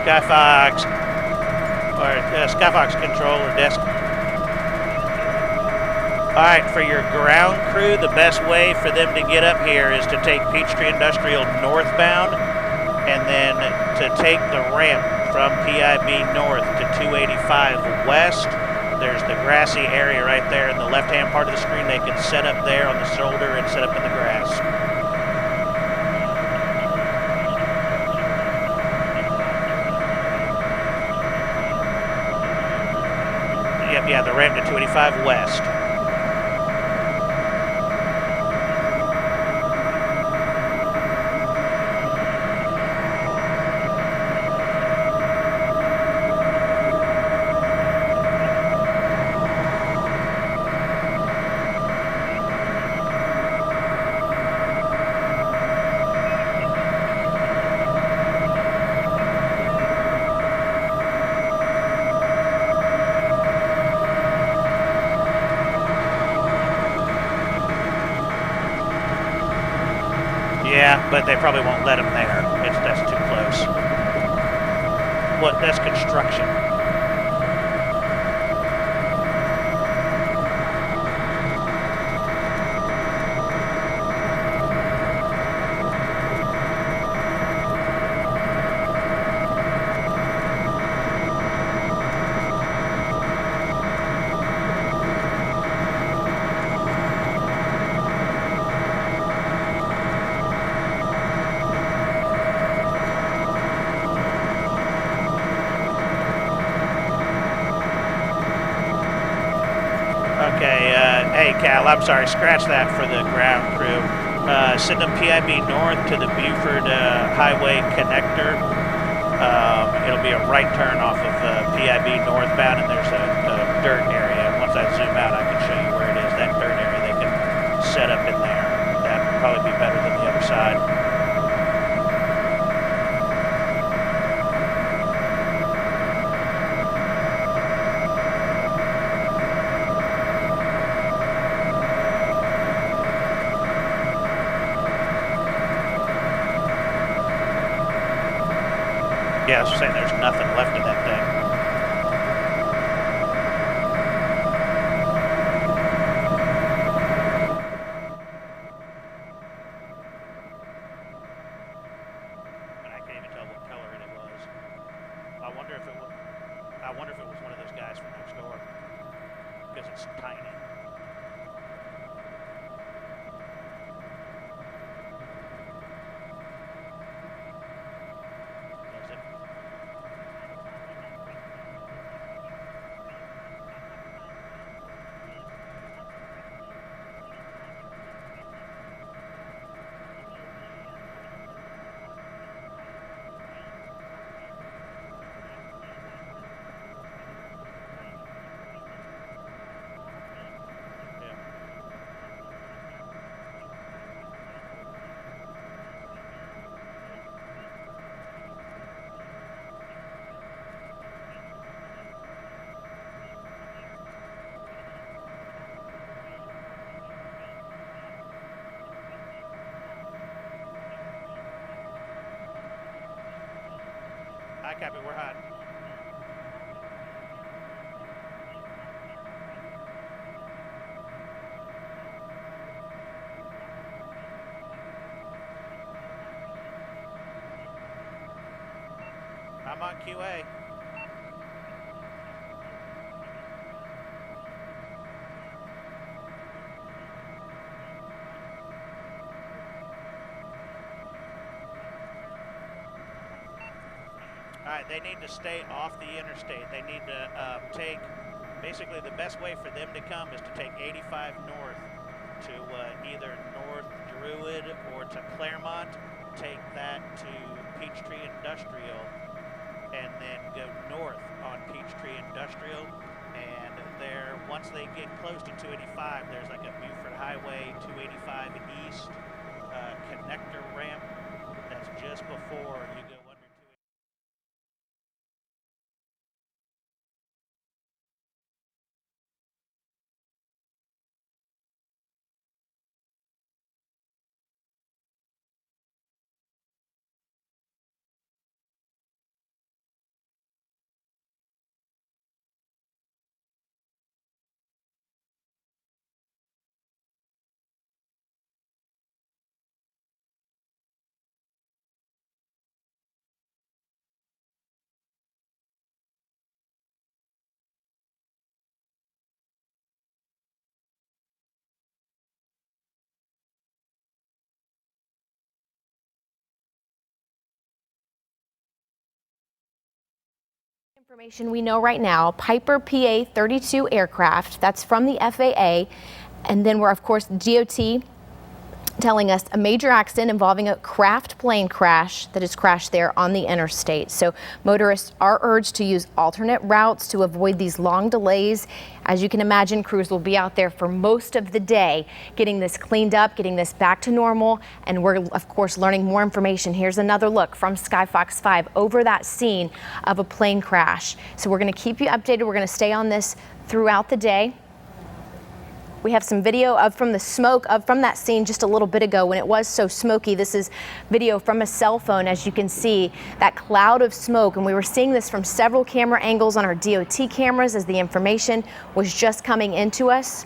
Skyfox, or Skyfox controller desk. Alright, for your ground crew, the best way for them to get up here is to take Peachtree Industrial northbound, and then to take the ramp from PIB north to 285 west. There's the grassy area right there in the left-hand part of the screen. They can set up there on the shoulder and set up in the grass. Yep, yeah, the ramp to 285 west. Yeah, but they probably won't let them there. That's too close. What? That's construction. Okay, hey Cal, I'm sorry, scratch that for the ground crew. Send them PIB north to the Buford Highway connector. It'll be a right turn off of PIB northbound, and there's a dirt area. Once I zoom out, I can show you where it is. That dirt area, they can set up in there. That would probably be better than the other side. Yeah, I was saying there's nothing left of that thing. And I can't even tell what color it was. I wonder if it was one of those guys from next door, because it's tiny. Hi, Captain, we're hot. I'm on QA. All right, they need to stay off the interstate. They need to take, basically the best way for them to come is to take 85 north to either North Druid or to Claremont, take that to Peachtree Industrial, and then go north on Peachtree Industrial. And there, once they get close to 285, there's like a Buford Highway 285 East connector ramp that's just before you go Information we know right now, Piper PA-32 aircraft, that's from the FAA, and then we're of course DOT telling us a major accident involving a craft plane crash that has crashed there on the interstate. So motorists are urged to use alternate routes to avoid these long delays. As you can imagine, crews will be out there for most of the day getting this cleaned up, getting this back to normal, and we're of course learning more information. Here's another look from Skyfox 5 over that scene of a plane crash. So we're going to keep you updated. We're going to stay on this throughout the day. We have some video from the smoke from that scene just a little bit ago when it was so smoky. This is video from a cell phone. As you can see, that cloud of smoke, and we were seeing this from several camera angles on our DOT cameras as the information was just coming into us.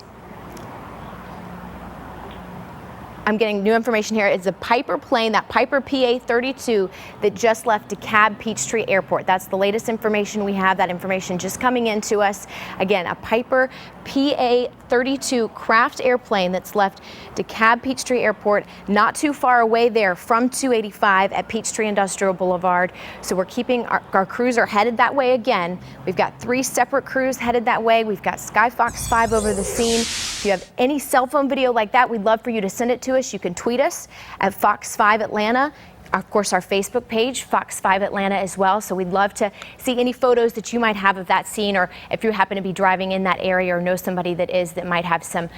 I'm getting new information here. It's a Piper plane, that Piper PA-32 that just left DeKalb Peachtree Airport. That's the latest information we have. That information just coming into us. Again, a Piper PA-32 craft airplane that's left DeKalb Peachtree Airport, not too far away there from 285 at Peachtree Industrial Blvd. So we're keeping our crews are headed that way again. We've got 3 separate crews headed that way. We've got Skyfox 5 over the scene. If you have any cell phone video like that, we'd love for you to send it to us. You can tweet us at Fox 5 Atlanta. Of course, our Facebook page, Fox 5 Atlanta as well. So we'd love to see any photos that you might have of that scene, or if you happen to be driving in that area or know somebody that might have some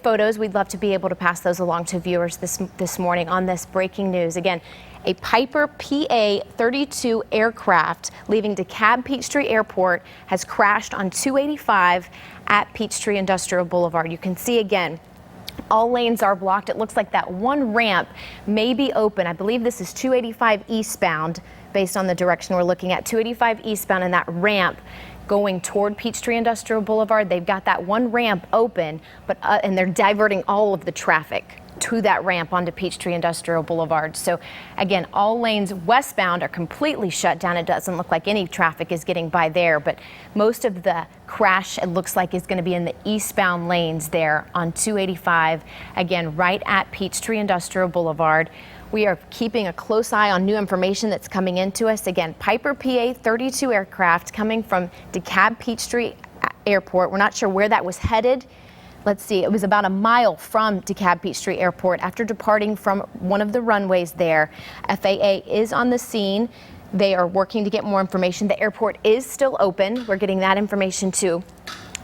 photos, we'd love to be able to pass those along to viewers this morning on this breaking news. Again, a Piper PA-32 aircraft leaving DeKalb Peachtree Airport has crashed on 285 at Peachtree Industrial Blvd. You can see again, all lanes are blocked. It looks like that one ramp may be open. I believe this is 285 eastbound based on the direction we're looking at. 285 eastbound, and that ramp going toward Peachtree Industrial Blvd. They've got that one ramp open, but and they're diverting all of the traffic to that ramp onto Peachtree Industrial Blvd. So again, all lanes westbound are completely shut down. It doesn't look like any traffic is getting by there, but most of the crash, it looks like, is going to be in the eastbound lanes there on 285, again, right at Peachtree Industrial Blvd. We are keeping a close eye on new information that's coming into us. Again, Piper PA-32 aircraft coming from DeKalb Peachtree Airport. We're not sure where that was headed. Let's see, it was about a mile from DeKalb Peachtree Airport after departing from one of the runways there. FAA is on the scene. They are working to get more information. The airport is still open. We're getting that information too.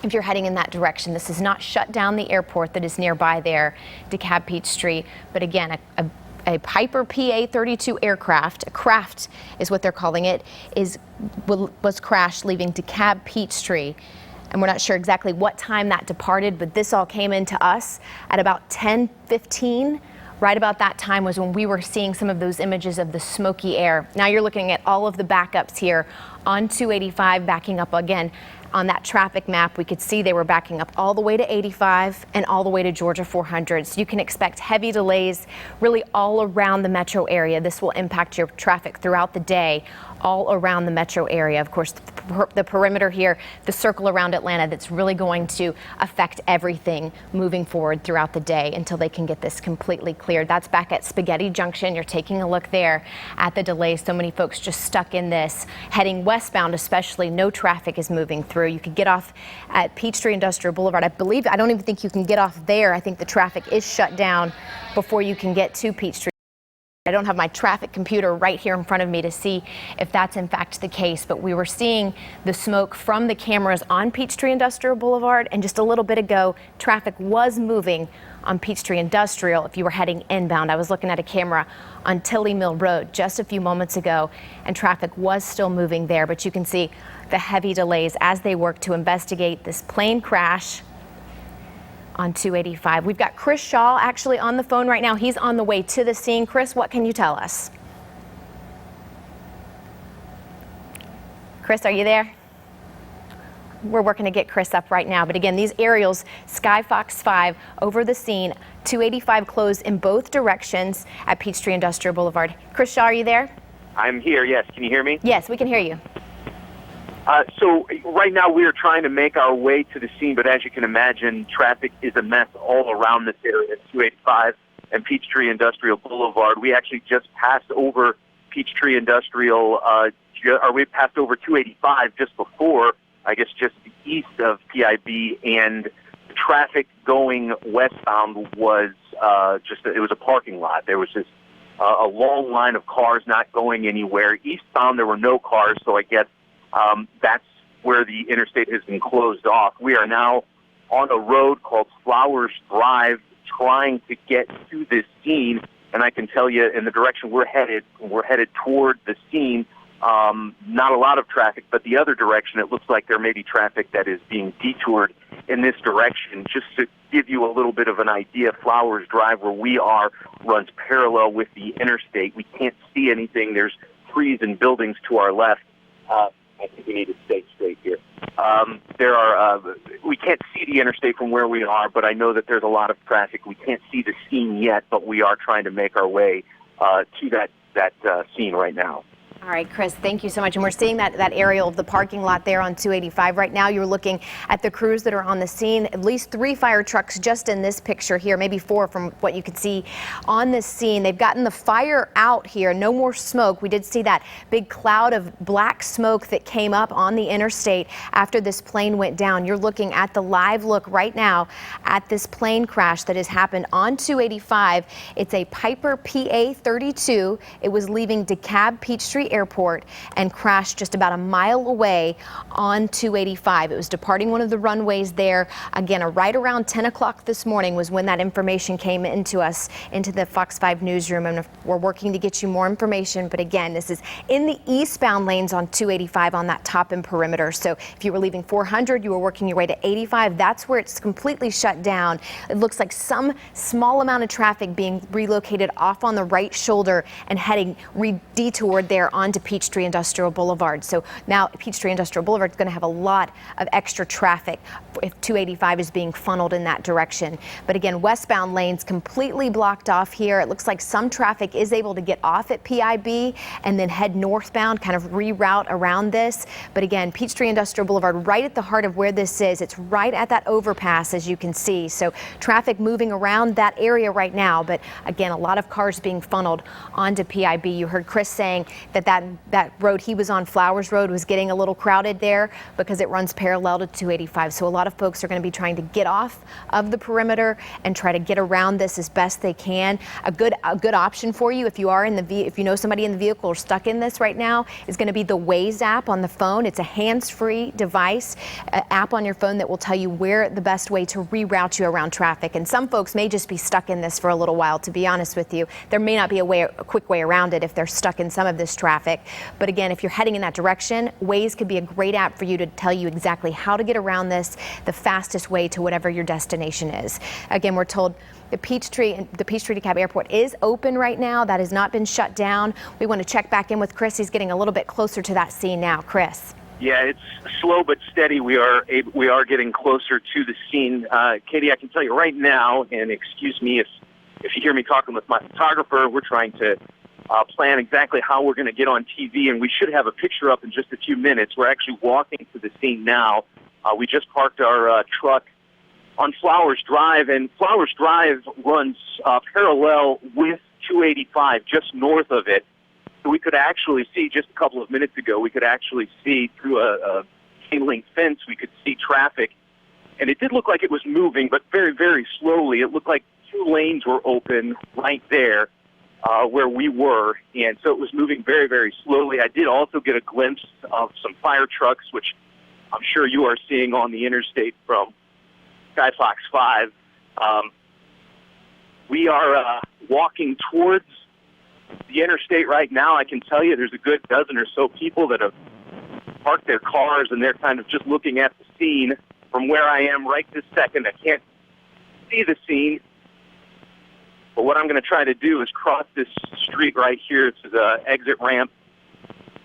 If you're heading in that direction, this is not shut down the airport that is nearby there, DeKalb Peachtree. But again, a Piper PA-32 aircraft, a craft is what they're calling it, was crashed leaving DeKalb Peachtree. And we're not sure exactly what time that departed, but this all came into us at about 10:15. Right about that time was when we were seeing some of those images of the smoky air. Now you're looking at all of the backups here on 285 backing up again. On that traffic map, we could see they were backing up all the way to 85 and all the way to Georgia 400. So you can expect heavy delays really all around the metro area. This will impact your traffic throughout the day all around the metro area. Of course, the perimeter here, the circle around Atlanta, that's really going to affect everything moving forward throughout the day until they can get this completely cleared. That's back at Spaghetti Junction. You're taking a look there at the delays. So many folks just stuck in this. Heading westbound especially, no traffic is moving through. You could get off at Peachtree Industrial Blvd. I don't even think you can get off there. I think the traffic is shut down before you can get to Peachtree. I don't have my traffic computer right here in front of me to see if that's in fact the case, but we were seeing the smoke from the cameras on Peachtree Industrial Blvd, and just a little bit ago, traffic was moving on Peachtree Industrial if you were heading inbound. I was looking at a camera on Tilly Mill Road just a few moments ago, and traffic was still moving there, but you can see the heavy delays as they work to investigate this plane crash on 285. We've got Chris Shaw actually on the phone right now. He's on the way to the scene. Chris, what can you tell us? Chris, are you there? We're working to get Chris up right now. But again, these aerials, Skyfox 5 over the scene, 285 closed in both directions at Peachtree Industrial Blvd. Chris Shaw, are you there? I'm here, yes. Can you hear me? Yes, we can hear you. So right now we are trying to make our way to the scene, but as you can imagine, traffic is a mess all around this area, 285 and Peachtree Industrial Blvd. We actually just passed over Peachtree Industrial, or we passed over 285 just before, I guess just east of PIB, and the traffic going westbound was it was a parking lot. There was just a long line of cars not going anywhere. Eastbound, there were no cars, so I guess that's where the interstate has been closed off. We are now on a road called Flowers Drive, trying to get to this scene, and I can tell you in the direction we're headed toward the scene. Not a lot of traffic, but the other direction, it looks like there may be traffic that is being detoured in this direction. Just to give you a little bit of an idea, Flowers Drive, where we are, runs parallel with the interstate. We can't see anything. There's trees and buildings to our left. I think we need to stay straight here. We can't see the interstate from where we are, but I know that there's a lot of traffic. We can't see the scene yet, but we are trying to make our way to that scene right now. All right, Chris, thank you so much. And we're seeing that aerial of the parking lot there on 285 right now. You're looking at the crews that are on the scene. At least 3 fire trucks just in this picture here, maybe 4 from what you could see on this scene. They've gotten the fire out here. No more smoke. We did see that big cloud of black smoke that came up on the interstate after this plane went down. You're looking at the live look right now at this plane crash that has happened on 285. It's a Piper PA-32. It was leaving DeKalb Peachtree Airport and crashed just about a mile away on 285. It was departing one of the runways there. Again, right around 10 o'clock this morning was when that information came into us, into the Fox 5 newsroom, and we're working to get you more information. But again, this is in the eastbound lanes on 285 on that top and perimeter. So if you were leaving 400, you were working your way to 85. That's where it's completely shut down. It looks like some small amount of traffic being relocated off on the right shoulder and heading detoured there onto Peachtree Industrial Boulevard. So now Peachtree Industrial Boulevard is going to have a lot of extra traffic if 285 is being funneled in that direction. But again, westbound lanes completely blocked off here. It looks like some traffic is able to get off at PIB and then head northbound, kind of reroute around this. But again, Peachtree Industrial Boulevard, right at the heart of where this is. It's right at that overpass, as you can see. So traffic moving around that area right now. But again, a lot of cars being funneled onto PIB. You heard Chris saying that road he was on, Flowers Road, was getting a little crowded there because it runs parallel to 285. So a lot of folks are going to be trying to get off of the perimeter and try to get around this as best they can. A good option for you if you are if you know somebody in the vehicle or stuck in this right now is going to be the Waze app on the phone. It's a hands-free device, app on your phone that will tell you where the best way to reroute you around traffic. And some folks may just be stuck in this for a little while, to be honest with you. There may not be a quick way around it if they're stuck in some of this traffic. But again, if you're heading in that direction, Waze could be a great app for you to tell you exactly how to get around this, the fastest way to whatever your destination is. Again, we're told the Peachtree DeKalb Airport is open right now. That has not been shut down. We want to check back in with Chris. He's getting a little bit closer to that scene now. Chris. Yeah, it's slow but steady. We are getting closer to the scene. Katie, I can tell you right now, and excuse me if you hear me talking with my photographer, we're trying to plan exactly how we're going to get on TV, and we should have a picture up in just a few minutes. We're actually walking to the scene now. We just parked our truck on Flowers Drive, and Flowers Drive runs parallel with 285, just north of it. So we could actually see, just a couple of minutes ago, we could actually see through a chain-link fence, we could see traffic. And it did look like it was moving, but very, very slowly. It looked like 2 lanes were open right there where we were, and so it was moving very, very slowly. I did also get a glimpse of some fire trucks, which I'm sure you are seeing on the interstate from Sky Fox 5. We are walking towards the interstate right now. I can tell you there's a good dozen or so people that have parked their cars, and they're kind of just looking at the scene from where I am right this second. I can't see the scene, but what I'm going to try to do is cross this street right here. It's the exit ramp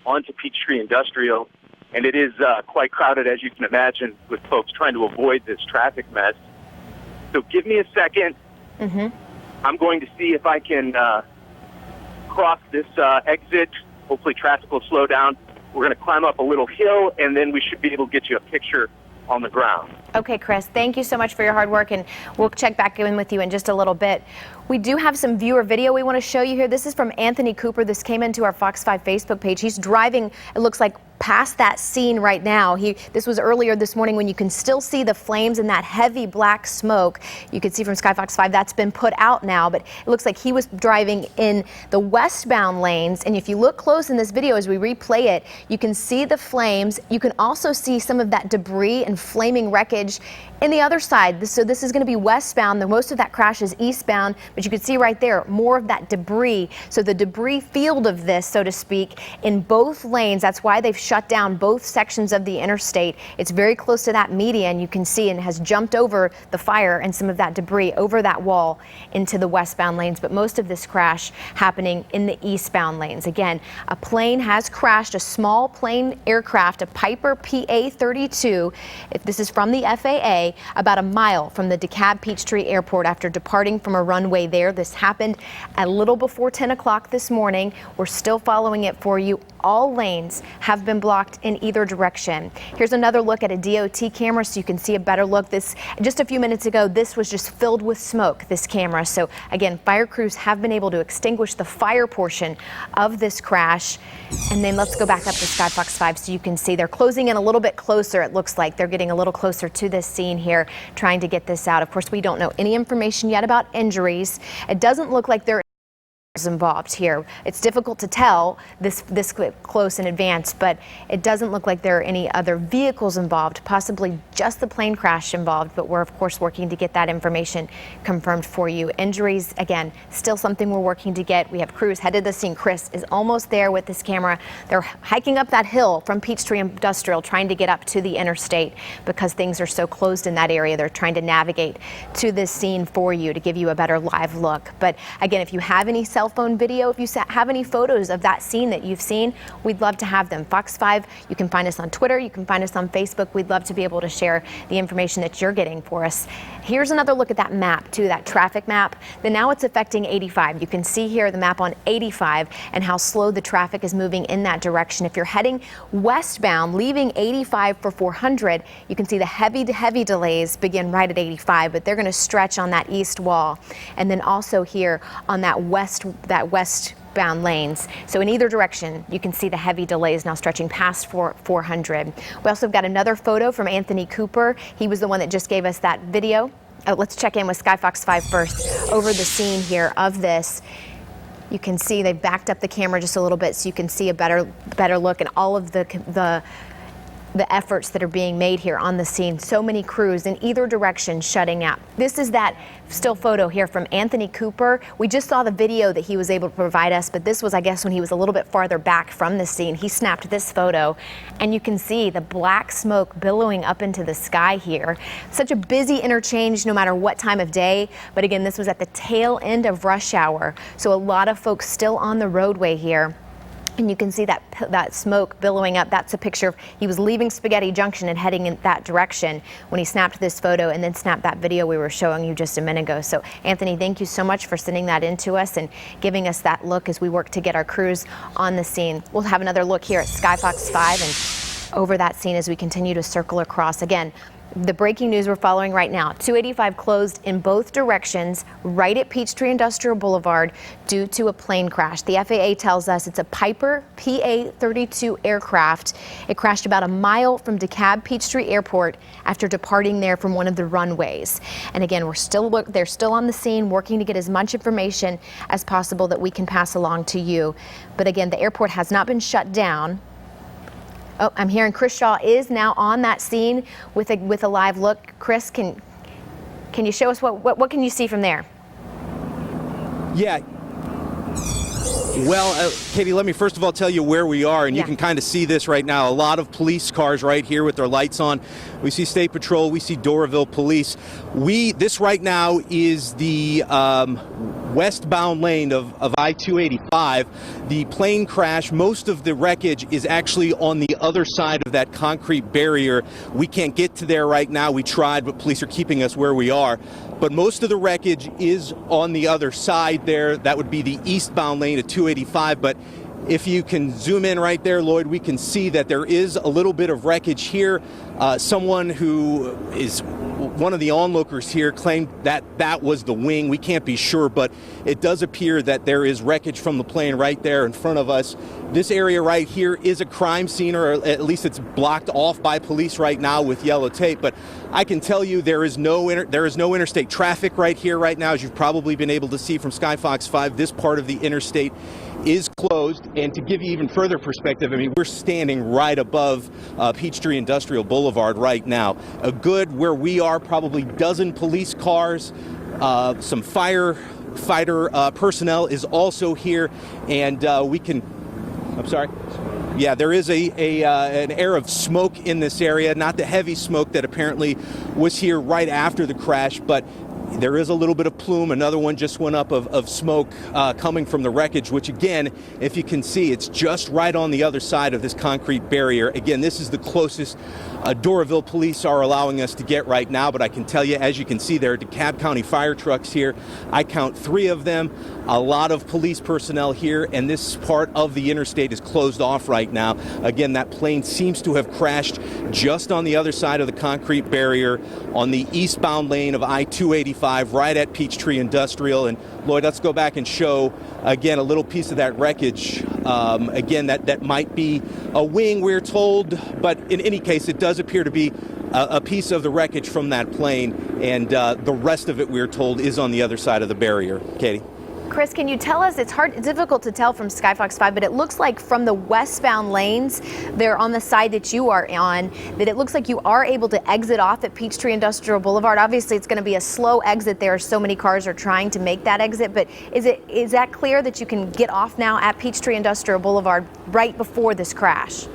onto Peachtree Industrial, and it is quite crowded, as you can imagine, with folks trying to avoid this traffic mess. So give me a second. I'm going to see if I can cross this exit. Hopefully traffic will slow down. We're going to climb up a little hill, and then we should be able to get you a picture on the ground. Okay, Chris, thank you so much for your hard work, and we'll check back in with you in just a little bit. We do have some viewer video we want to show you here. This is from Anthony Cooper. This came into our Fox 5 Facebook page. He's driving, it looks like, past that scene right now. This was earlier this morning when you can still see the flames and that heavy black smoke. You can see from Sky Fox 5 that's been put out now, but it looks like he was driving in the westbound lanes. And if you look close in this video as we replay it, you can see the flames. You can also see some of that debris and flaming wreckage in the other side. So this is going to be westbound. Most of that crash is eastbound, but you can see right there more of that debris. So the debris field of this, so to speak, in both lanes. That's why they've shut down both sections of the interstate. It's very close to that median, you can see, and has jumped over the fire and some of that debris over that wall into the westbound lanes. But most of this crash happening in the eastbound lanes. Again, a plane has crashed, a small plane aircraft, a Piper PA-32. This is from the FAA, about a mile from the DeKalb Peachtree Airport after departing from a runway there. This happened a little before 10 o'clock this morning. We're still following it for you. All lanes have been blocked in either direction. Here's another look at a DOT camera so you can see a better look. This, just a few minutes ago, this was just filled with smoke, this camera. So again, fire crews have been able to extinguish the fire portion of this crash. And then let's go back up to Sky Fox 5 so you can see they're closing in a little bit closer. It looks like they're getting a little closer to this scene here, trying to get this out. Of course, we don't know any information yet about injuries. It doesn't look like there involved here. It's difficult to tell this close in advance, but it doesn't look like there are any other vehicles involved, possibly just the plane crash involved, but we're of course working to get that information confirmed for you. Injuries, again, still something we're working to get. We have crews headed to the scene. Chris is almost there with this camera. They're hiking up that hill from Peachtree Industrial, trying to get up to the interstate because things are so closed in that area. They're trying to navigate to this scene for you to give you a better live look. But again, if you have any cell phone video, if you have any photos of that scene that you've seen, we'd love to have them. Fox 5, you can find us on Twitter, you can find us on Facebook. We'd love to be able to share the information that you're getting for us. Here's another look at that map too, that traffic map. Then now it's affecting 85. You can see here the map on 85 and how slow the traffic is moving in that direction. If you're heading westbound, leaving 85 for 400, you can see the heavy delays begin right at 85, but they're going to stretch on that east wall. And then also here on that westbound lanes. So in either direction, you can see the heavy delays now stretching past 400. We also have got another photo from Anthony Cooper. He was the one that just gave us that video. Let's check in with Sky Fox 5 first over the scene here of this. You can see they've backed up the camera just a little bit so you can see a better look and all of the efforts that are being made here on the scene. So many crews in either direction shutting out. This is that still photo here from Anthony Cooper. We just saw the video that he was able to provide us, but this was, I guess, when he was a little bit farther back from the scene. He snapped this photo, and you can see the black smoke billowing up into the sky here. Such a busy interchange no matter what time of day, but again, this was at the tail end of rush hour, so a lot of folks still on the roadway here. And you can see that smoke billowing up. That's a picture of, he was leaving Spaghetti Junction and heading in that direction when he snapped this photo and then snapped that video we were showing you just a minute ago. So Anthony, thank you so much for sending that in to us and giving us that look as we work to get our crews on the scene. We'll have another look here at Sky Fox 5 and over that scene as we continue to circle across. Again, the breaking news we're following right now, 285 closed in both directions right at Peachtree Industrial Boulevard due to a plane crash. The FAA tells us it's a Piper PA-32 aircraft. It crashed about a mile from DeKalb Peachtree Airport after departing there from one of the runways. And again, they're still on the scene working to get as much information as possible that we can pass along to you. But again, the airport has not been shut down. Oh, I'm hearing Chris Shaw is now on that scene with a live look. Chris, can you show us what can you see from there? Yeah. Well, Katie, let me first of all tell you where we are, and you can kind of see this right now. A lot of police cars right here with their lights on. We see State Patrol, we see Doraville Police. This right now is the westbound lane of I-285. The plane crash, most of the wreckage is actually on the other side of that concrete barrier. We can't get to there right now. We tried, but police are keeping us where we are. But most of the wreckage is on the other side there. That would be the eastbound lane of 285. But if you can zoom in right there, Lloyd, we can see that there is a little bit of wreckage here. Someone who is one of the onlookers here claimed that that was the wing. We can't be sure, but it does appear that there is wreckage from the plane right there in front of us. This area right here is a crime scene, or at least it's blocked off by police right now with yellow tape. But I can tell you there is no interstate traffic right here right now. As you've probably been able to see from Skyfox 5, this part of the interstate is closed. And to give you even further perspective, I mean, we're standing right above Peachtree Industrial Boulevard right now. A good, where we are, probably dozen police cars, some firefighter personnel is also here, and we can, I'm sorry. Yeah, there is an air of smoke in this area, not the heavy smoke that apparently was here right after the crash, but there is a little bit of plume. Another one just went up of smoke coming from the wreckage, which again, if you can see, it's just right on the other side of this concrete barrier. Again, this is the closest Doraville police are allowing us to get right now, but I can tell you, as you can see, there are DeKalb County fire trucks here. I count 3 of them, a lot of police personnel here, and this part of the interstate is closed off right now. Again, that plane seems to have crashed just on the other side of the concrete barrier on the eastbound lane of I-285 right at Peachtree Industrial. And Lloyd, let's go back and show again a little piece of that wreckage. Again, that might be a wing, we're told, but in any case, it does appear to be a piece of the wreckage from that plane, and the rest of it, we're told, is on the other side of the barrier. Katie? Chris, can you tell us, it's difficult to tell from Skyfox 5, but it looks like from the westbound lanes, they're on the side that you are on, that it looks like you are able to exit off at Peachtree Industrial Boulevard. Obviously, it's going to be a slow exit there. So many cars are trying to make that exit, but is that clear that you can get off now at Peachtree Industrial Boulevard right before this crash?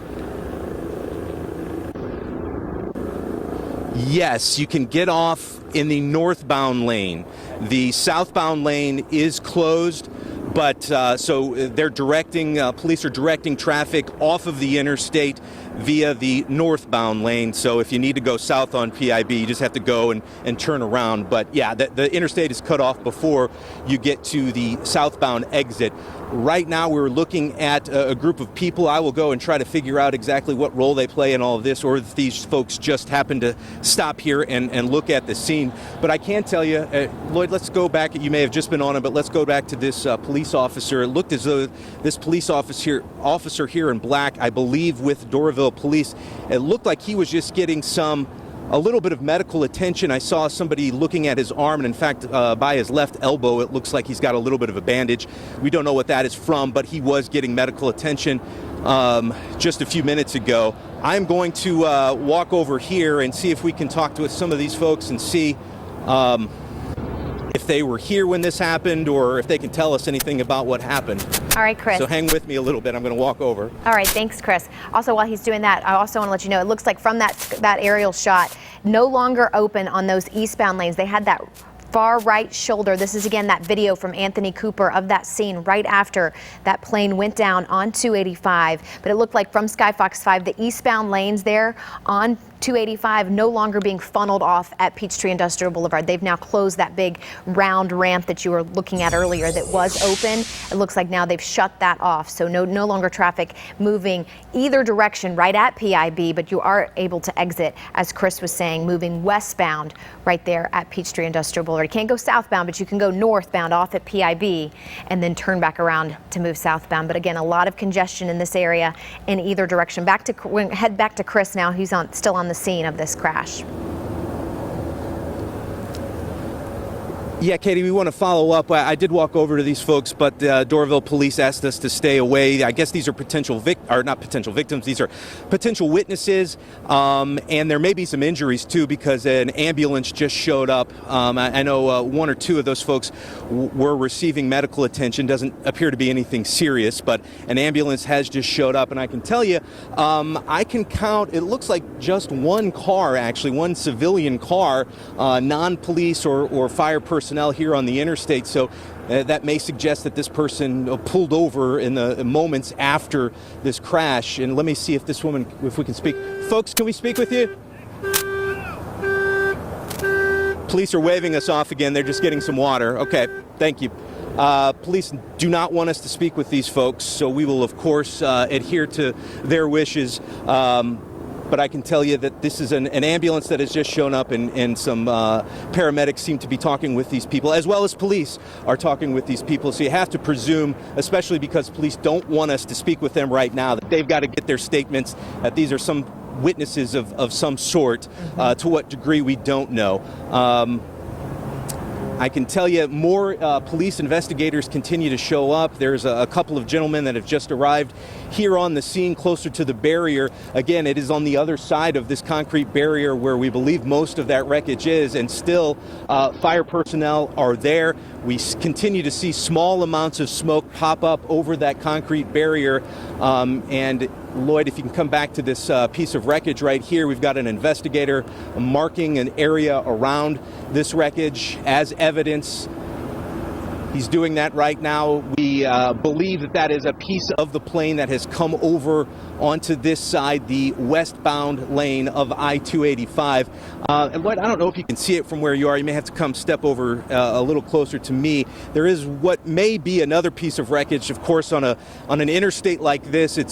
Yes, you can get off in the northbound lane. The southbound lane is closed, but so they're directing, police are directing traffic off of the interstate via the northbound lane. So if you need to go south on PIB, you just have to go and turn around. But yeah, the interstate is cut off before you get to the southbound exit. Right now, we're looking at a group of people. I will go and try to figure out exactly what role they play in all of this, or if these folks just happen to stop here and look at the scene. But I can tell you, Lloyd, let's go back. You may have just been on it, but let's go back to this police officer. It looked as though this police officer here in black, I believe with Doraville Police, it looked like he was just getting a little bit of medical attention. I saw somebody looking at his arm, and in fact, by his left elbow, it looks like he's got a little bit of a bandage. We don't know what that is from, but he was getting medical attention just a few minutes ago. I'm going to walk over here and see if we can talk to some of these folks and see if they were here when this happened, or if they can tell us anything about what happened. All right, Chris. So hang with me a little bit. I'm going to walk over. All right, thanks, Chris. Also, while he's doing that, I also want to let you know, it looks like from that aerial shot, no longer open on those eastbound lanes. They had that far right shoulder. This is again that video from Anthony Cooper of that scene right after that plane went down on 285. But it looked like from Skyfox 5, the eastbound lanes there on 285 no longer being funneled off at Peachtree Industrial Boulevard. They've now closed that big round ramp that you were looking at earlier that was open. It looks like now they've shut that off. So no longer traffic moving either direction right at PIB, but you are able to exit, as Chris was saying, moving westbound right there at Peachtree Industrial Boulevard. You can't go southbound, but you can go northbound off at PIB and then turn back around to move southbound. But again, a lot of congestion in this area in either direction. Head back to Chris now, who's still on the scene of this crash. Yeah, Katie, we want to follow up. I did walk over to these folks, but Doraville Police asked us to stay away. I guess these are not potential victims. These are potential witnesses, and there may be some injuries too, because an ambulance just showed up. I know 1 or 2 of those folks were receiving medical attention. Doesn't appear to be anything serious, but an ambulance has just showed up, and I can tell you, I can count. It looks like just one car, actually, one civilian car, non-police or fire personnel here on the interstate, so that may suggest that this person pulled over in the moments after this crash. And let me see if this woman, if we can speak. Folks, can we speak with you? Police are waving us off again. They're just getting some water. Okay, thank you. Police do not want us to speak with these folks, so we will, of course, adhere to their wishes. But I can tell you that this is an ambulance that has just shown up, and some paramedics seem to be talking with these people, as well as police are talking with these people. So you have to presume, especially because police don't want us to speak with them right now, that they've got to get their statements, that these are some witnesses of some sort. To what degree, we don't know. I can tell you more police investigators continue to show up. There's a couple of gentlemen that have just arrived here on the scene closer to the barrier. Again, it is on the other side of this concrete barrier where we believe most of that wreckage is, and still fire personnel are there. We continue to see small amounts of smoke pop up over that concrete barrier. And Lloyd, if you can come back to this piece of wreckage right here, we've got an investigator marking an area around this wreckage as evidence. He's doing that right now. We believe that that is a piece of the plane that has come over onto this side, the westbound lane of I-285. And Lloyd, I don't know if you can see it from where you are. You may have to come step over a little closer to me. There is what may be another piece of wreckage. Of course, on an interstate like this, it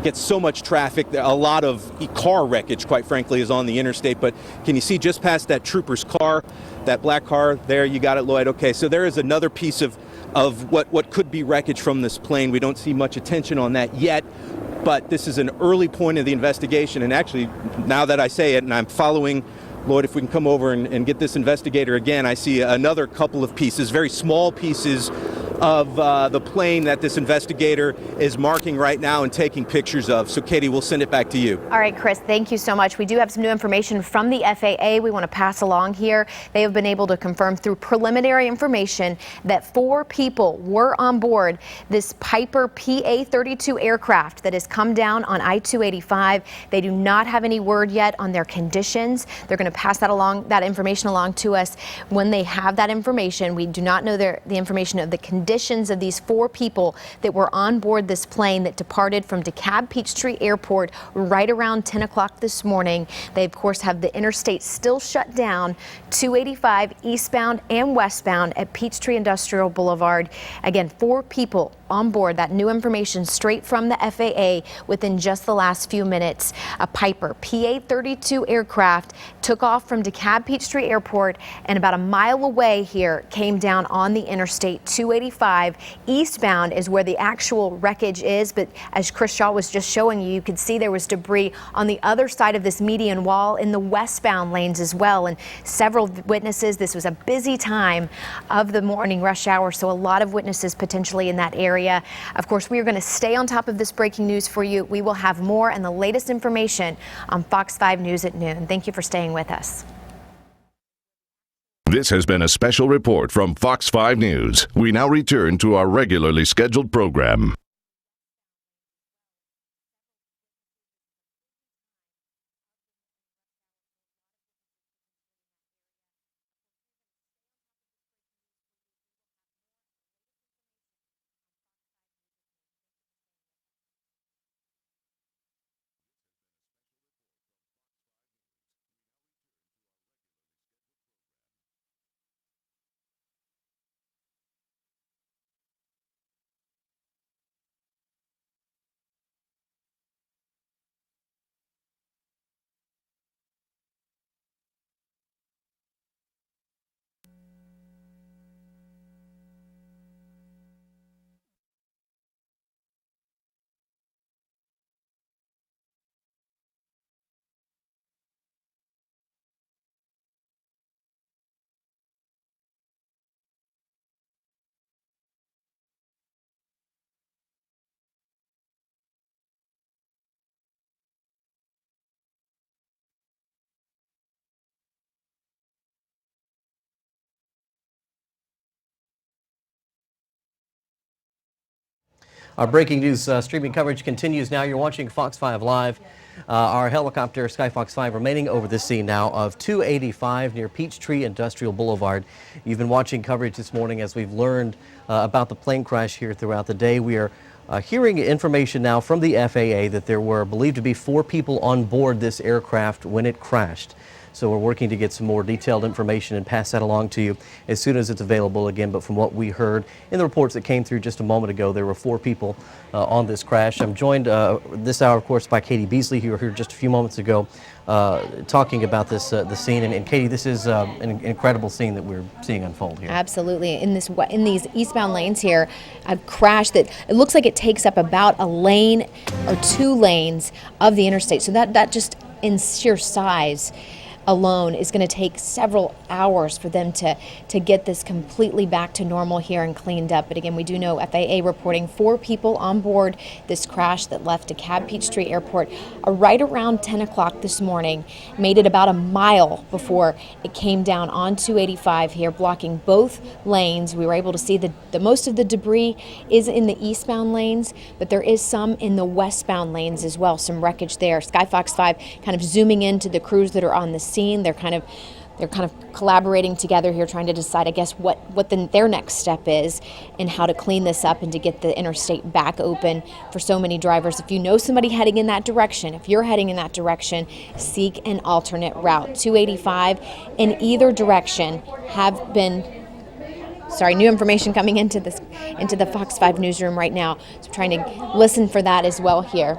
gets so much traffic. A lot of car wreckage, quite frankly, is on the interstate. But can you see just past that trooper's car? That black car there, you got it, Lloyd. Okay, so there is another piece of what could be wreckage from this plane. We don't see much attention on that yet, but this is an early point of the investigation. And actually, now that I say it, and I'm following, Lloyd, if we can come over and get this investigator again, I see another couple of pieces, very small pieces of the plane that this investigator is marking right now and taking pictures of. So, Katie, we'll send it back to you. All right, Chris, thank you so much. We do have some new information from the FAA we want to pass along here. They have been able to confirm through preliminary information that 4 people were on board this Piper PA-32 aircraft that has come down on I-285. They do not have any word yet on their conditions. They're going to pass that information along to us when they have that information. We do not know the information of the conditions of these 4 people that were on board this plane that departed from DeKalb Peachtree Airport right around 10 o'clock this morning. They, of course, have the interstate still shut down, 285 eastbound and westbound at Peachtree Industrial Blvd. Again, 4 people on board. That new information straight from the FAA within just the last few minutes. A Piper PA-32 aircraft took off from DeKalb Peachtree Airport and about a mile away here came down on the interstate 285 eastbound is where the actual wreckage is. But as Chris Shaw was just showing you, you could see there was debris on the other side of this median wall in the westbound lanes as well. And several witnesses, this was a busy time of the morning rush hour, so a lot of witnesses potentially in that area. Of course, we are going to stay on top of this breaking news for you. We will have more and the latest information on Fox 5 News at noon. Thank you for staying with us. This has been a special report from Fox 5 News. We now return to our regularly scheduled program. Our breaking news streaming coverage continues now. You're watching Fox 5 Live. Our helicopter, Skyfox 5, remaining over the scene now of 285 near Peachtree Industrial Blvd. You've been watching coverage this morning as we've learned about the plane crash here throughout the day. We are hearing information now from the FAA that there were believed to be 4 people on board this aircraft when it crashed. So we're working to get some more detailed information and pass that along to you as soon as it's available again. But from what we heard in the reports that came through just a moment ago, there were 4 people on this crash. I'm joined this hour, of course, by Katie Beasley, who were here just a few moments ago talking about this the scene. And Katie, this is an incredible scene that we're seeing unfold here. Absolutely. In these eastbound lanes here, a crash that it looks like it takes up about a lane or 2 lanes of the interstate. So that just in sheer size alone is going to take several hours for them to get this completely back to normal here and cleaned up. But again, we do know FAA reporting 4 people on board this crash that left DeKalb Peachtree Airport right around 10 o'clock this morning, made it about a mile before it came down on 285 here, blocking both lanes. We were able to see the most of the debris is in the eastbound lanes, but there is some in the westbound lanes as well, some wreckage there. Skyfox 5 kind of zooming into the crews that are on the scene. They're kind of collaborating together here, trying to decide, I guess, what their next step is and how to clean this up and to get the interstate back open for so many drivers. If you know somebody heading in that direction, if you're heading in that direction, seek an alternate route. 285 in either direction have been. Sorry, new information coming into the Fox 5 newsroom right now. So I'm trying to listen for that as well here.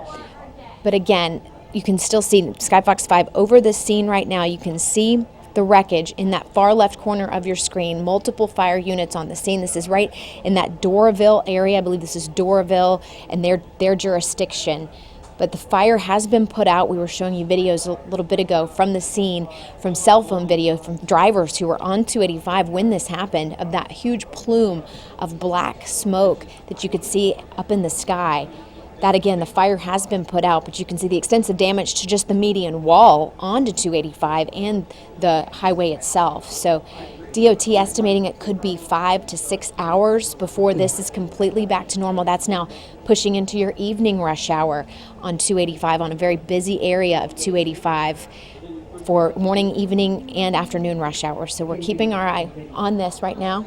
But again, you can still see Skyfox 5 over this scene right now. You can see the wreckage in that far left corner of your screen. Multiple fire units on the scene. This is right in that Doraville area. I believe this is Doraville and their jurisdiction. But the fire has been put out. We were showing you videos a little bit ago from the scene, from cell phone video, from drivers who were on 285 when this happened, of that huge plume of black smoke that you could see up in the sky. That again, the fire has been put out, but you can see the extensive damage to just the median wall onto 285 and the highway itself. So DOT estimating it could be 5 to 6 hours before this is completely back to normal. That's now pushing into your evening rush hour on 285, on a very busy area of 285 for morning, evening, and afternoon rush hour. So we're keeping our eye on this right now.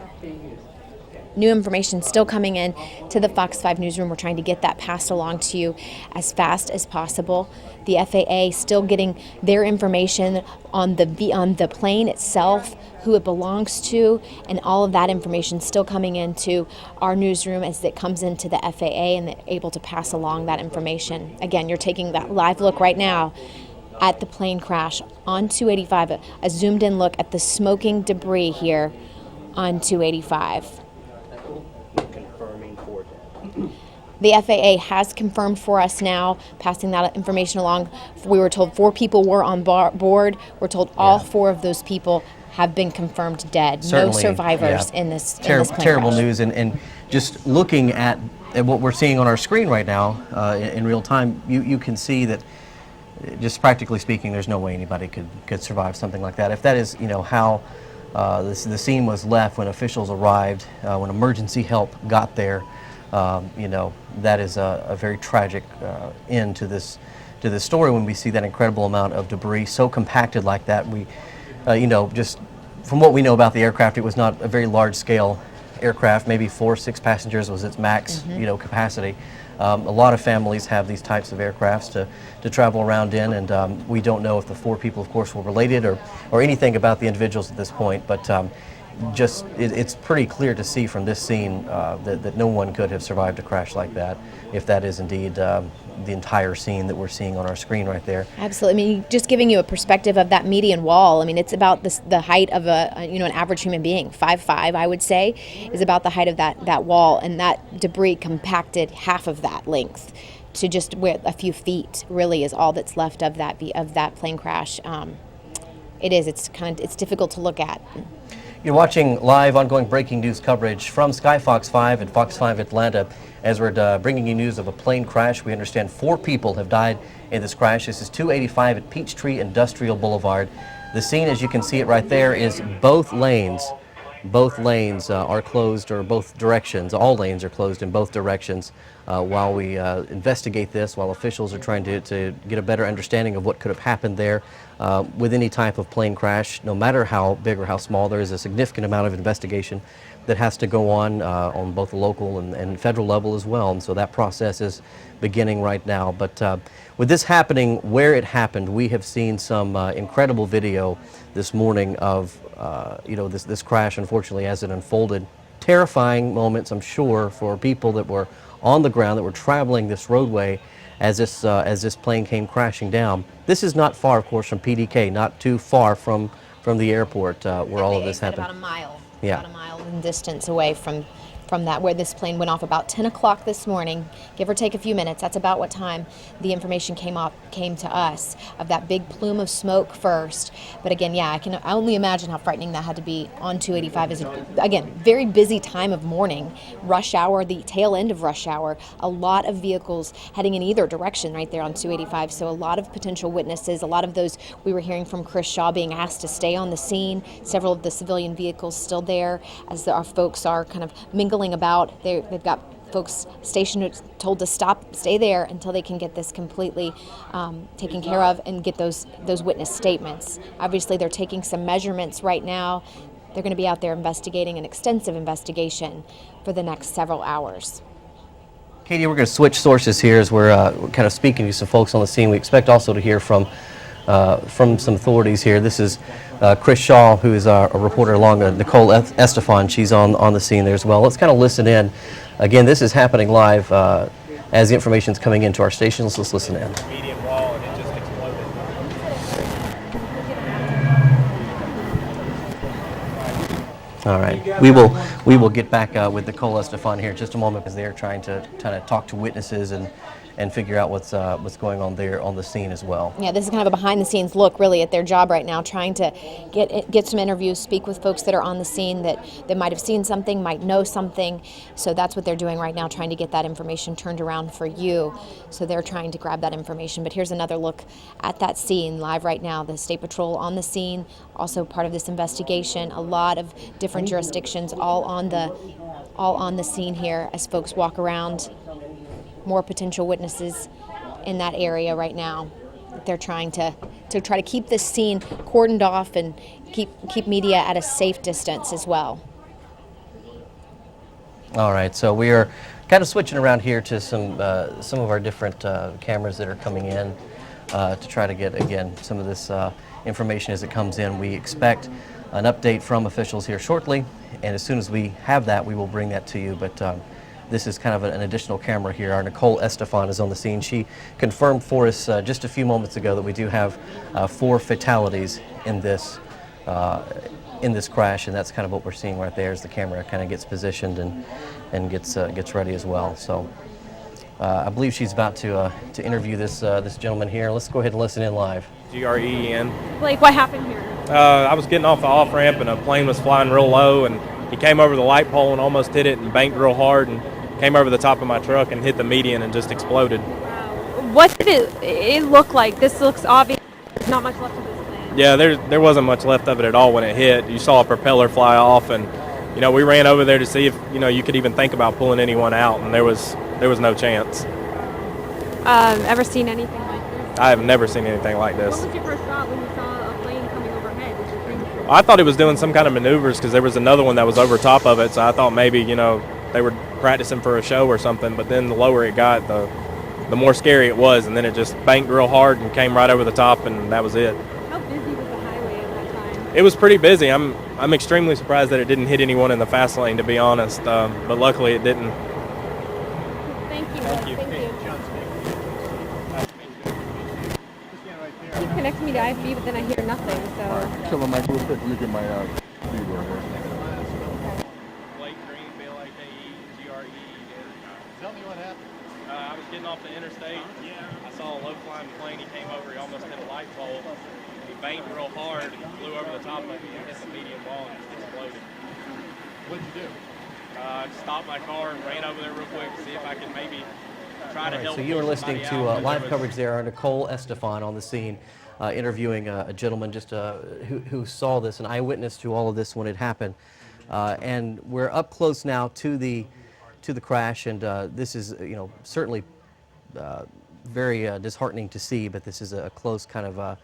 New information still coming in to the Fox 5 newsroom. We're trying to get that passed along to you as fast as possible. The FAA still getting their information on the plane itself, who it belongs to, and all of that information still coming into our newsroom as it comes into the FAA and they're able to pass along that information. Again, you're taking that live look right now at the plane crash on 285, a zoomed in look at the smoking debris here on 285. The FAA has confirmed for us now, passing that information along. We were told 4 people were on board. We're told all 4 of those people have been confirmed dead. Certainly, no survivors in this plane terrible crash. news. And just looking at what we're seeing on our screen right now in real time, you can see that, just practically speaking, there's no way anybody could survive something like that. If that is, how the scene was left when officials arrived, when emergency help got there, that is a very tragic end to this story when we see that incredible amount of debris so compacted like that. We, just from what we know about the aircraft, it was not a very large-scale aircraft. Maybe 4 or 6 passengers was its max, capacity. A lot of families have these types of aircrafts to travel around in, and we don't know if the 4 people, of course, were related or anything about the individuals at this point, but it's pretty clear to see from this scene that no one could have survived a crash like that, if that is indeed the entire scene that we're seeing on our screen right there. Absolutely. I mean, just giving you a perspective of that median wall. I mean, it's about the height of an average human being. 5'5", I would say, is about the height of that wall, and that debris compacted half of that length to just where a few feet really is all that's left of that plane crash. It's difficult to look at. You're watching live, ongoing breaking news coverage from Skyfox 5 and Fox 5 Atlanta as we're bringing you news of a plane crash. We understand 4 people have died in this crash. This is 285 at Peachtree Industrial Blvd. The scene, as you can see it right there, is both lanes. Both lanes are closed, or both directions. All lanes are closed in both directions while we investigate this, while officials are trying to get a better understanding of what could have happened there. With any type of plane crash, no matter how big or how small, there is a significant amount of investigation that has to go on both the local and federal level as well, and so that process is beginning right now. But with this happening where it happened, we have seen some incredible video this morning of this crash, unfortunately, as it unfolded. Terrifying moments, I'm sure, for people that were on the ground, that were traveling this roadway as this plane came crashing down. This is not far, of course, from PDK, not too far from the airport where all of this happened. About a mile. Yeah. About a mile in distance away from that, where this plane went off about 10 o'clock this morning, give or take a few minutes. That's about what time the information came to us of that big plume of smoke first. But again, yeah, I can only imagine how frightening that had to be on 285. Is again, very busy time of morning, rush hour, the tail end of rush hour. A lot of vehicles heading in either direction right there on 285. So a lot of potential witnesses, a lot of those we were hearing from Chris Shaw being asked to stay on the scene. Several of the civilian vehicles still there as our folks are kind of mingling about. They've got folks stationed, told to stay there until they can get this completely taken care of and get those witness statements. Obviously, they're taking some measurements right now. They're going to be out there investigating an extensive investigation for the next several hours. Katie, we're going to switch sources here as we're kind of speaking to some folks on the scene. We expect also to hear from some authorities here. This is Chris Shaw, who is a reporter, along with Nicole Estefan. She's on the scene there as well. Let's kind of listen in. Again, this is happening live as the information is coming into our station. Let's listen in. Medium wall, and it just exploded. All right, we will get back with Nicole Estefan here in just a moment, because they're trying to talk to witnesses and figure out what's going on there on the scene as well. Yeah, this is kind of a behind-the-scenes look, really, at their job right now, trying to get some interviews, speak with folks that are on the scene that might have seen something, might know something. So that's what they're doing right now, trying to get that information turned around for you. So they're trying to grab that information. But here's another look at that scene live right now. The State Patrol on the scene, also part of this investigation. A lot of different jurisdictions all on the scene here as folks walk around. More potential witnesses in that area right now. They're trying to try to keep this scene cordoned off and keep media at a safe distance as well. All right, so we are kind of switching around here to some of our different cameras that are coming in to try to get, again, some of this information as it comes in. We expect an update from officials here shortly, and as soon as we have that, we will bring that to you. But this is kind of an additional camera here. Our Nicole Estefan is on the scene. She confirmed for us just a few moments ago that we do have 4 fatalities in this crash, and that's kind of what we're seeing right there as the camera kind of gets positioned and gets ready as well. So I believe she's about to interview this gentleman here. Let's go ahead and listen in live. GREN. Like, what happened here? I was getting off the off ramp, and a plane was flying real low, and he came over the light pole and almost hit it and banked real hard and came over the top of my truck and hit the median and just exploded. What did it look like? This looks obvious. There's not much left of this plane. Yeah, there wasn't much left of it at all when it hit. You saw a propeller fly off, and we ran over there to see if you could even think about pulling anyone out, and there was no chance. Ever seen anything like this? I have never seen anything like this. What was your first thought when you saw a plane coming overhead? Did you think? I thought it was doing some kind of maneuvers because there was another one that was over top of it, so I thought maybe they were practicing for a show or something. But then the lower it got, the more scary it was, and then it just banked real hard and came right over the top, and that was it. How busy was the highway at that time? It was pretty busy. I'm extremely surprised that it didn't hit anyone in the fast lane, to be honest. But luckily it didn't. Thank you. Thank you. You connected me to IFB, but then I hear nothing. So. Kill my blue pick. Look at my speed right here. Blake Green, BLAKE, Tell me what happened. I was getting off the interstate. I saw a low-flying plane. He came over. He almost hit a light pole. He banked real hard and flew over the top of it and hit the median wall and just exploded. What did you do? I stopped my car and ran over there real quick to see if I could maybe try to help. So you were listening to somebody out. live coverage there. Our Nicole Estefan on the scene, interviewing a gentleman just who saw this, an eyewitness to all of this when it happened. And we're up close now to the crash, and this is certainly very disheartening to see, but this is a close kind of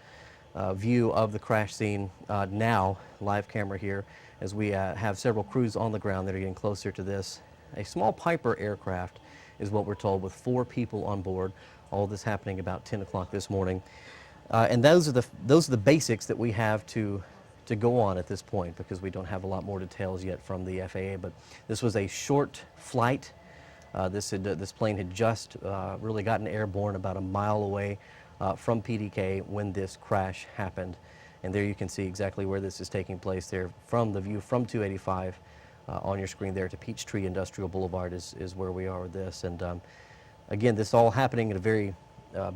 view of the crash scene now, live camera here. as we have several crews on the ground that are getting closer to this. A small Piper aircraft is what we're told, with 4 people on board. All this happening about 10 o'clock this morning. And those are the basics that we have to go on at this point, because we don't have a lot more details yet from the FAA. But this was a short flight. This plane had just really gotten airborne about a mile away from PDK when this crash happened. And there you can see exactly where this is taking place there from the view from 285 on your screen there to Peachtree Industrial Boulevard is where we are with this. And again, this all happening at a very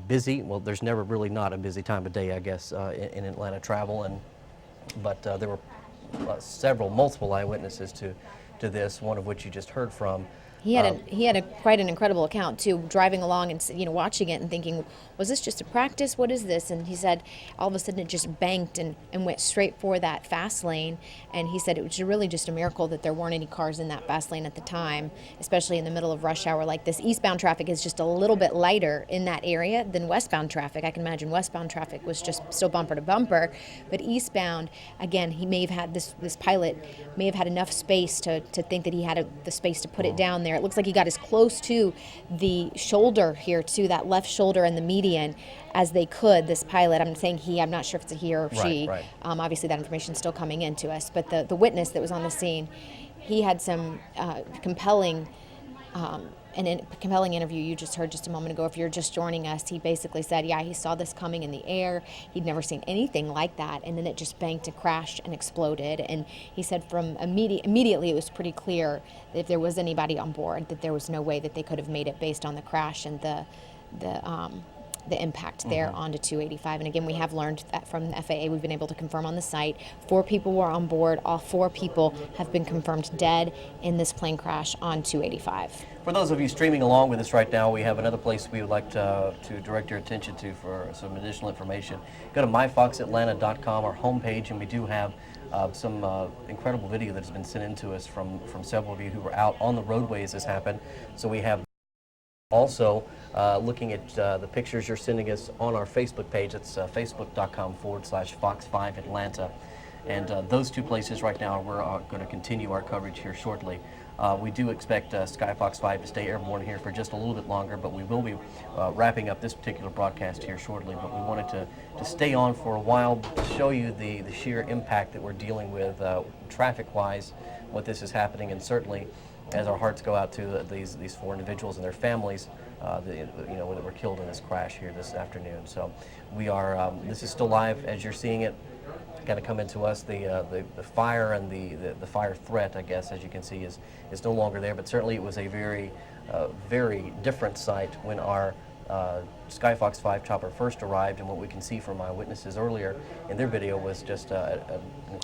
busy, well, there's never really not a busy time of day, I guess, in Atlanta travel. But there were multiple eyewitnesses to this, one of which you just heard from. He had quite an incredible account too, driving along and watching it and thinking, was this just a practice? What is this? And he said all of a sudden it just banked and went straight for that fast lane. And he said it was really just a miracle that there weren't any cars in that fast lane at the time, especially in the middle of rush hour like this. Eastbound traffic is just a little bit lighter in that area than westbound traffic. I can imagine westbound traffic was just still bumper to bumper, but eastbound, again, he may have had this pilot may have had enough space to think that he had the space to put it down there. It looks like he got as close to the shoulder here, to that left shoulder and the median, as they could, this pilot. I'm saying he, I'm not sure if it's a he or she. Right. Obviously that information is still coming in to us, but the witness that was on the scene, he had some compelling interview you just heard just a moment ago. If you're just joining us, he basically said, yeah, he saw this coming in the air. He'd never seen anything like that, and then it just banked and crashed and exploded. And he said from immediately it was pretty clear that if there was anybody on board, that there was no way that they could have made it based on the crash and the impact there onto 285. And again, we have learned that from the FAA. We've been able to confirm on the site 4 people were on board. All 4 people have been confirmed dead in this plane crash on 285. For those of you streaming along with us right now, we have another place we would like to direct your attention to for some additional information. Go to myfoxatlanta.com, our homepage, and we do have some incredible video that has been sent in to us from several of you who were out on the roadway as this happened. So we have also looking at the pictures you're sending us on our Facebook page. It's facebook.com/Fox5Atlanta. And those 2 places right now, we're going to continue our coverage here shortly. We do expect Sky Fox 5 to stay airborne here for just a little bit longer, but we will be wrapping up this particular broadcast here shortly. But we wanted to stay on for a while to show you the sheer impact that we're dealing with traffic-wise, what this is happening, and certainly as our hearts go out to these 4 individuals and their families that were killed in this crash here this afternoon. So we are, this is still live as you're seeing it. Kind of come into us. The fire and the fire threat, I guess, as you can see, is no longer there. But certainly it was a very different sight when our Sky Fox 5 chopper first arrived, and what we can see from eyewitnesses earlier in their video was just an incredible